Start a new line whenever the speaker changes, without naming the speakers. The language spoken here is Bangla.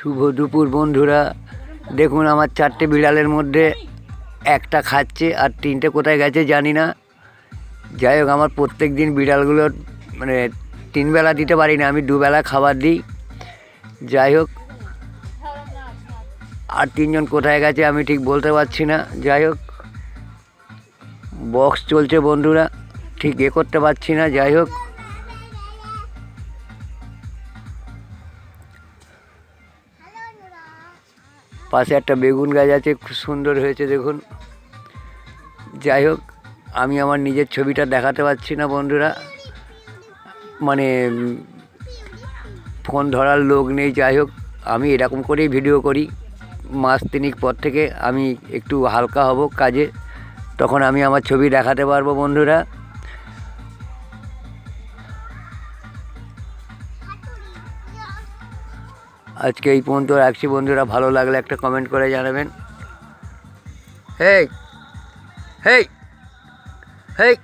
শুভ দুপুর বন্ধুরা। দেখুন আমার 4টে বিড়ালের মধ্যে একটা খাচ্ছে আর 3টে কোথায় গেছে জানি না। যাই হোক, আমার প্রত্যেক দিন বিড়ালগুলোর মানে 3 বেলা দিতে পারি না, আমি 2 বেলা খাবার দিই। যাই হোক, আর 3জন কোথায় গেছে আমি ঠিক বলতে পারছি না। যাই হোক, বক্স চলছে বন্ধুরা, ঠিক করতে পারছি না। যাই হোক, পাশে একটা বেগুন গাছ আছে, খুব সুন্দর হয়েছে দেখুন। যাই হোক, আমি আমার নিজের ছবিটা দেখাতে পারছি না বন্ধুরা, মানে ফোন ধরার লোক নেই। যাই হোক, আমি এরকম করেই ভিডিও করি। মাস 3 পর থেকে আমি একটু হালকা হব কাজে, তখন আমি আমার ছবি দেখাতে পারবো বন্ধুরা। আজকে এই পর্যন্ত রাখছি বন্ধুরা, ভালো লাগলে একটা কমেন্ট করে জানাবেন। হেই হেই হেই।